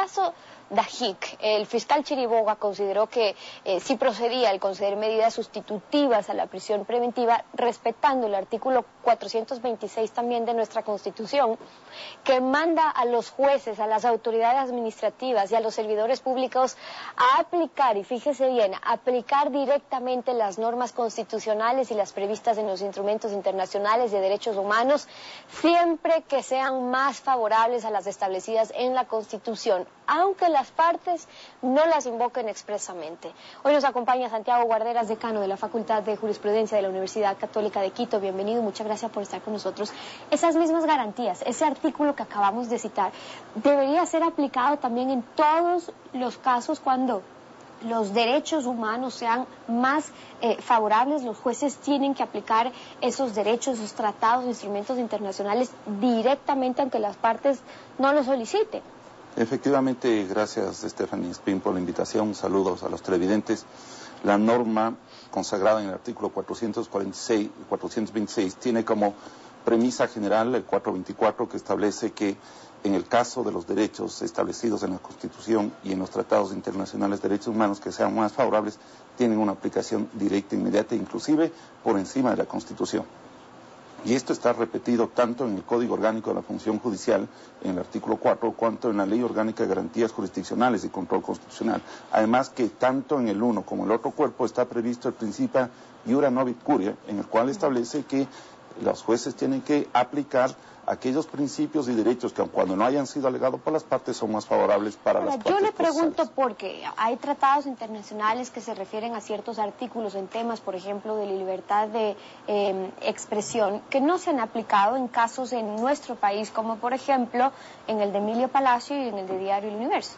caso Dajic, el fiscal Chiriboga consideró que sí procedía el conceder medidas sustitutivas a la prisión preventiva, respetando el artículo 426 también de nuestra Constitución, que manda a los jueces, a las autoridades administrativas y a los servidores públicos a aplicar, y fíjese bien, aplicar directamente las normas constitucionales y las previstas en los instrumentos internacionales de derechos humanos, siempre que sean más favorables a las establecidas en la Constitución, aunque las partes no las invoquen expresamente. Hoy nos acompaña Santiago Guarderas, decano de la Facultad de Jurisprudencia de la Universidad Católica de Quito. Bienvenido, muchas gracias por estar con nosotros. Esas mismas garantías, ese artículo que acabamos de citar, debería ser aplicado también en todos los casos cuando los derechos humanos sean más favorables. Los jueces tienen que aplicar esos derechos, esos tratados, instrumentos internacionales directamente aunque las partes no lo soliciten. Efectivamente, gracias Stephanie Spin por la invitación. Saludos a los televidentes. La norma consagrada en el artículo 446 y 426 tiene como premisa general el 424, que establece que en el caso de los derechos establecidos en la Constitución y en los tratados internacionales de derechos humanos que sean más favorables, tienen una aplicación directa, inmediata, inclusive por encima de la Constitución. Y esto está repetido tanto en el Código Orgánico de la Función Judicial, en el artículo 4, cuanto en la Ley Orgánica de Garantías Jurisdiccionales y Control Constitucional. Además que tanto en el uno como en el otro cuerpo está previsto el principio iura novit curia, en el cual establece que los jueces tienen que aplicar aquellos principios y derechos que, cuando no hayan sido alegados por las partes, son más favorables para las partes. Yo le pregunto procesales. porque hay tratados internacionales que se refieren a ciertos artículos en temas, por ejemplo, de la libertad de expresión, que no se han aplicado en casos en nuestro país, como por ejemplo en el de Emilio Palacio y en el de Diario El Universo.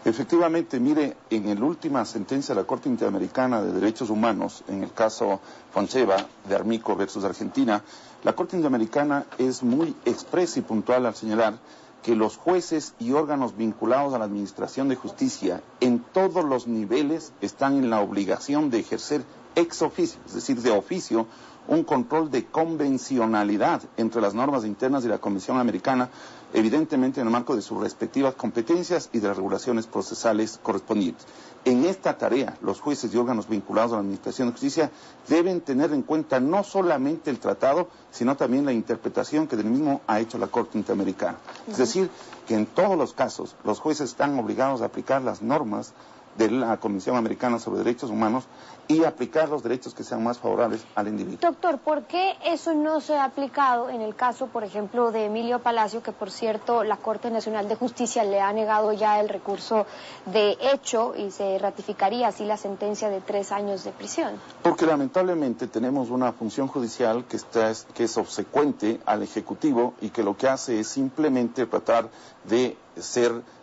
Efectivamente, mire, en la última sentencia de la Corte Interamericana de Derechos Humanos, en el caso Foncheva de Armico versus Argentina, la Corte Interamericana es muy expresa y puntual al señalar que los jueces y órganos vinculados a la administración de justicia en todos los niveles están en la obligación de ejercer ex officio, es decir, de oficio, un control de convencionalidad entre las normas internas de la Convención Americana, evidentemente en el marco de sus respectivas competencias y de las regulaciones procesales correspondientes. En esta tarea, los jueces y órganos vinculados a la Administración de Justicia deben tener en cuenta no solamente el tratado, sino también la interpretación que del mismo ha hecho la Corte Interamericana. Es decir, que en todos los casos los jueces están obligados a aplicar las normas de la Convención Americana sobre Derechos Humanos y aplicar los derechos que sean más favorables al individuo. Doctor, ¿por qué eso no se ha aplicado en el caso, por ejemplo, de Emilio Palacio, que por cierto la Corte Nacional de Justicia le ha negado ya el recurso de hecho y se ratificaría así la sentencia de 3 años de prisión? Porque lamentablemente tenemos una función judicial que es obsecuente al Ejecutivo y que lo que hace es simplemente tratar de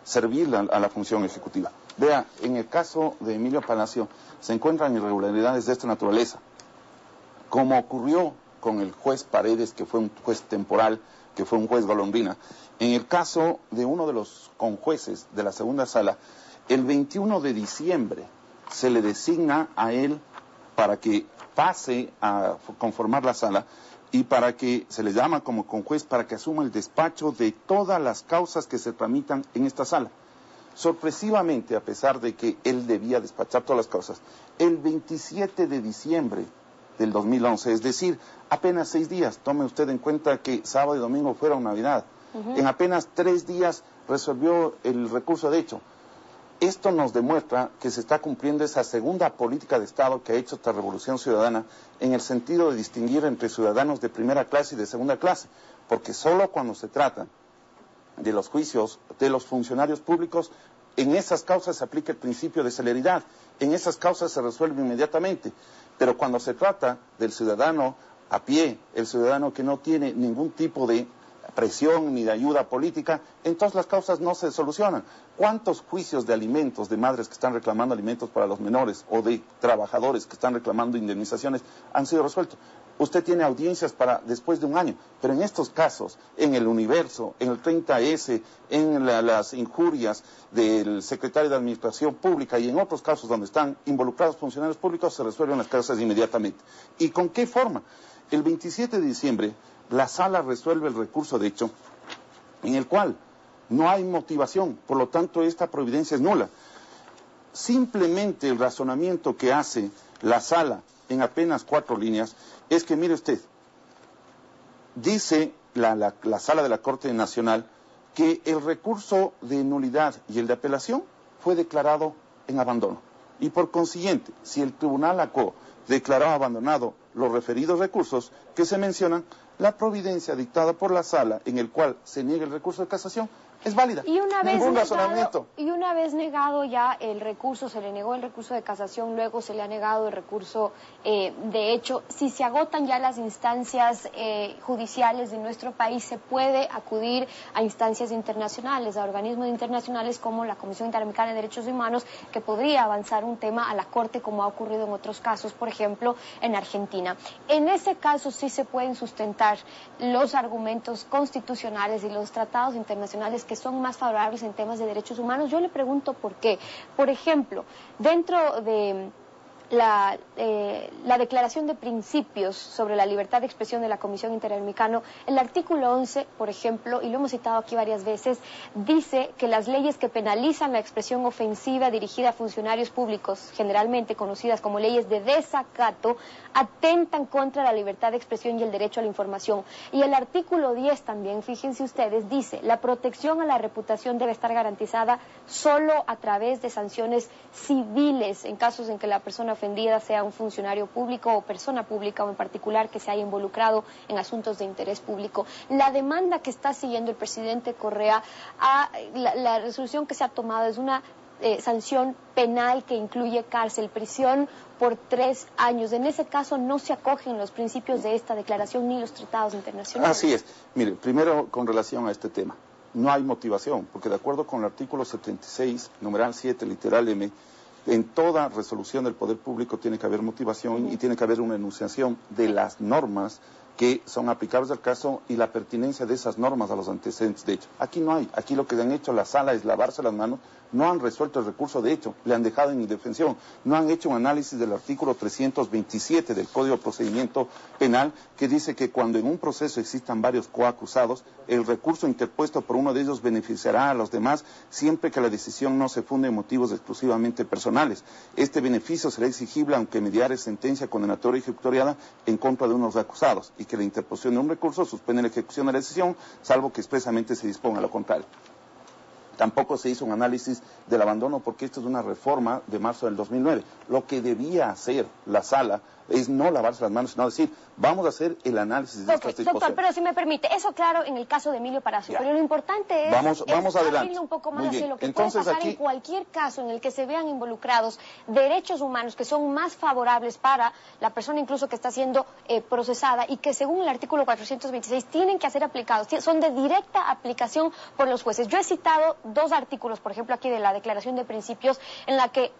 servir a la función ejecutiva. Vea, en el caso de Emilio Palacio se encuentran irregularidades de esta naturaleza, como ocurrió con el juez Paredes, que fue un juez temporal, que fue un juez golondrina. En el caso de uno de los conjueces de la segunda sala, el 21 de diciembre se le designa a él para que pase a conformar la sala y para que se le llama como conjuez para que asuma el despacho de todas las causas que se tramitan en esta sala. Sorpresivamente, a pesar de que él debía despachar todas las causas, el 27 de diciembre del 2011, es decir, apenas 6 días, tome usted en cuenta que sábado y domingo fueron Navidad, en apenas 3 días resolvió el recurso de hecho. Esto nos demuestra que se está cumpliendo esa segunda política de Estado que ha hecho esta Revolución Ciudadana en el sentido de distinguir entre ciudadanos de primera clase y de segunda clase, porque solo cuando se trata de los juicios de los funcionarios públicos, en esas causas se aplica el principio de celeridad, en esas causas se resuelve inmediatamente, pero cuando se trata del ciudadano a pie, el ciudadano que no tiene ningún tipo de presión ni de ayuda política, entonces las causas no se solucionan. ¿Cuántos juicios de alimentos, de madres que están reclamando alimentos para los menores o de trabajadores que están reclamando indemnizaciones han sido resueltos? Usted tiene audiencias para después de 1 año, pero en estos casos, en el Universo, en el 30S, en las injurias del secretario de Administración Pública y en otros casos donde están involucrados funcionarios públicos, se resuelven las causas inmediatamente. ¿Y con qué forma? El 27 de diciembre, la sala resuelve el recurso de hecho, en el cual no hay motivación, por lo tanto esta providencia es nula. Simplemente el razonamiento que hace la sala en apenas 4 líneas es que, mire usted, dice la sala de la Corte Nacional que el recurso de nulidad y el de apelación fue declarado en abandono. Y por consiguiente, si el Tribunal ACO declaró abandonado los referidos recursos que se mencionan, la providencia dictada por la sala en el cual se niega el recurso de casación es válida. Y una vez negado, negado ya el recurso, se le negó el recurso de casación, luego se le ha negado el recurso de hecho. Si se agotan ya las instancias judiciales de nuestro país, se puede acudir a instancias internacionales, a organismos internacionales como la Comisión Interamericana de Derechos Humanos, que podría avanzar un tema a la Corte, como ha ocurrido en otros casos, por ejemplo, en Argentina. En ese caso sí se pueden sustentar los argumentos constitucionales y los tratados internacionales que son más favorables en temas de derechos humanos. Yo le pregunto por qué. Por ejemplo, dentro de la Declaración de Principios sobre la Libertad de Expresión de la Comisión Interamericana, el artículo 11, por ejemplo, y lo hemos citado aquí varias veces, dice que las leyes que penalizan la expresión ofensiva dirigida a funcionarios públicos, generalmente conocidas como leyes de desacato, atentan contra la libertad de expresión y el derecho a la información. Y el artículo 10 también, fíjense ustedes, dice: la protección a la reputación debe estar garantizada solo a través de sanciones civiles en casos en que la persona ofendida sea un funcionario público o persona pública, o en particular que se haya involucrado en asuntos de interés público. La demanda que está siguiendo el presidente Correa, la resolución que se ha tomado es una sanción penal que incluye cárcel, prisión por 3 años. En ese caso no se acogen los principios de esta declaración ni los tratados internacionales. Así es. Mire, primero con relación a este tema, no hay motivación, porque de acuerdo con el artículo 76, numeral 7, literal M, en toda resolución del poder público tiene que haber motivación y tiene que haber una enunciación de las normas que son aplicables al caso y la pertinencia de esas normas a los antecedentes de hecho. Aquí no hay, aquí lo que han hecho la sala es lavarse las manos, no han resuelto el recurso de hecho, le han dejado en indefensión, no han hecho un análisis del artículo 327 del Código de Procedimiento Penal, que dice que cuando en un proceso existan varios coacusados, el recurso interpuesto por uno de ellos beneficiará a los demás siempre que la decisión no se funde en motivos exclusivamente personales. Este beneficio será exigible aunque mediare sentencia condenatoria y ejecutoriada en contra de unos acusados, y que la interposición de un recurso suspende la ejecución de la decisión, salvo que expresamente se disponga lo contrario. Tampoco se hizo un análisis del abandono porque esto es una reforma de marzo del 2009. Lo que debía hacer la sala es no lavarse las manos, sino decir, vamos a hacer el análisis de estas disposiciones. Doctor, pero si me permite, eso claro en el caso de Emilio Palacio, pero lo importante es, vamos adelante. Un poco más Muy bien. hacia lo que Entonces, puede pasar en cualquier caso en el que se vean involucrados derechos humanos que son más favorables para la persona incluso que está siendo procesada y que según el artículo 426 tienen que ser aplicados, son de directa aplicación por los jueces. Yo he citado 2 artículos, por ejemplo aquí de la Declaración de Principios, en la que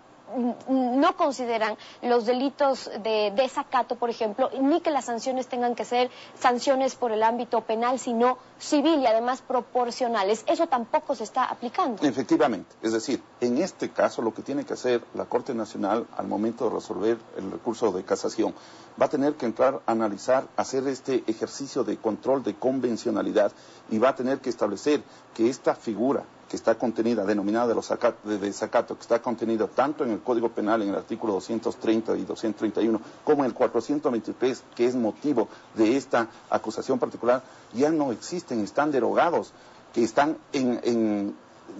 no consideran los delitos de desacato, por ejemplo, ni que las sanciones tengan que ser sanciones por el ámbito penal, sino civil y además proporcionales. Eso tampoco se está aplicando. Efectivamente, es decir, en este caso lo que tiene que hacer la Corte Nacional al momento de resolver el recurso de casación va a tener que entrar a analizar, hacer este ejercicio de control de convencionalidad y va a tener que establecer que esta figura que está contenida, denominada de desacato, que está contenida tanto en el Código Penal, en el artículo 230 y 231, como en el 423, que es motivo de esta acusación particular, ya no existen, están derogados, que están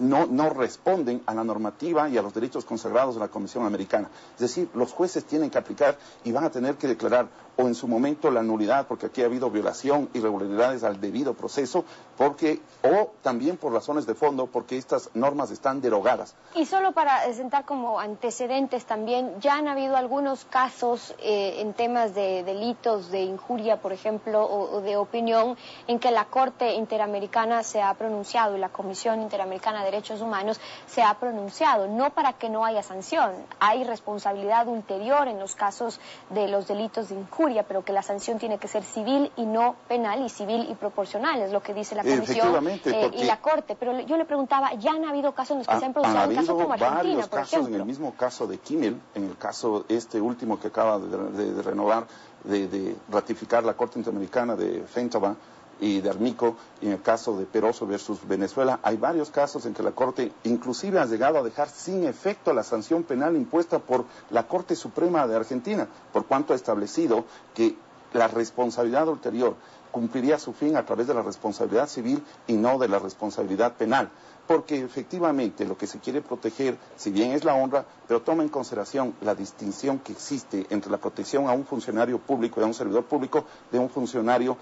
no responden a la normativa y a los derechos consagrados de la Comisión Americana. Es decir, los jueces tienen que aplicar y van a tener que declarar o en su momento la nulidad, porque aquí ha habido violación, irregularidades al debido proceso, o también por razones de fondo, porque estas normas están derogadas. Y solo para sentar como antecedentes también, ya han habido algunos casos en temas de delitos de injuria, por ejemplo, o de opinión, en que la Corte Interamericana se ha pronunciado y la Comisión Interamericana de Derechos Humanos se ha pronunciado, no para que no haya sanción, hay responsabilidad ulterior en los casos de los delitos de injuria, pero que la sanción tiene que ser civil y no penal, y civil y proporcional, es lo que dice la Comisión y la Corte. Pero yo le preguntaba, ¿ya han habido casos en los que se han pronunciado, un caso como Argentina, por ejemplo? En el mismo caso de Kimmel, en el caso último que acaba de renovar, de ratificar la Corte Interamericana de Fentaba, de Armico, y en el caso de Peroso versus Venezuela, hay varios casos en que la Corte inclusive ha llegado a dejar sin efecto la sanción penal impuesta por la Corte Suprema de Argentina, por cuanto ha establecido que la responsabilidad ulterior cumpliría su fin a través de la responsabilidad civil y no de la responsabilidad penal. Porque efectivamente lo que se quiere proteger, si bien es la honra, pero toma en consideración la distinción que existe entre la protección a un funcionario público y a un servidor público de un funcionario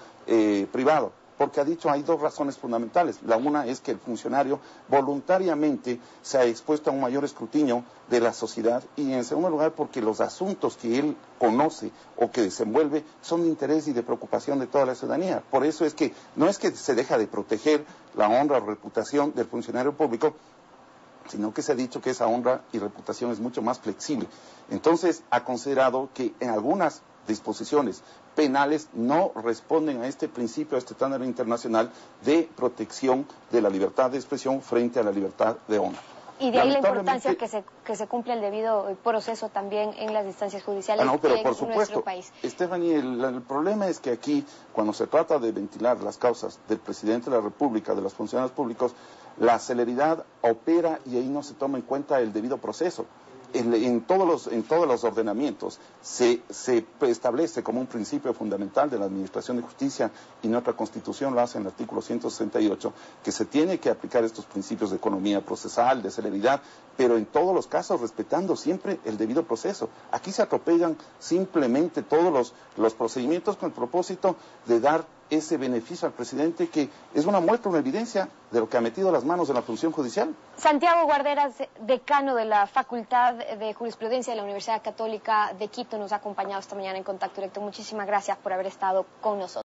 privado. Porque ha dicho, hay dos razones fundamentales. La una es que el funcionario voluntariamente se ha expuesto a un mayor escrutinio de la sociedad, y en segundo lugar porque los asuntos que él conoce o que desenvuelve son de interés y de preocupación de toda la ciudadanía. Por eso es que no es que se deja de proteger la honra o reputación del funcionario público, sino que se ha dicho que esa honra y reputación es mucho más flexible. Entonces ha considerado que en algunas disposiciones penales no responden a este principio, a este estándar internacional de protección de la libertad de expresión frente a la libertad de honra. Y de ahí la importancia que se cumpla el debido proceso también en las instancias judiciales pero en por supuesto, nuestro país. Stephanie, el problema es que aquí, cuando se trata de ventilar las causas del presidente de la República, de los funcionarios públicos, la celeridad opera y ahí no se toma en cuenta el debido proceso. En todos los ordenamientos se establece como un principio fundamental de la administración de justicia, y nuestra Constitución lo hace en el artículo 168, que se tiene que aplicar estos principios de economía procesal, de celeridad, pero en todos los casos respetando siempre el debido proceso. Aquí se atropellan simplemente todos los procedimientos con el propósito de dar ese beneficio al presidente, que es una muestra, una evidencia de lo que ha metido las manos en la función judicial. Santiago Guarderas, decano de la Facultad de Jurisprudencia de la Universidad Católica de Quito, nos ha acompañado esta mañana en Contacto Directo. Muchísimas gracias por haber estado con nosotros.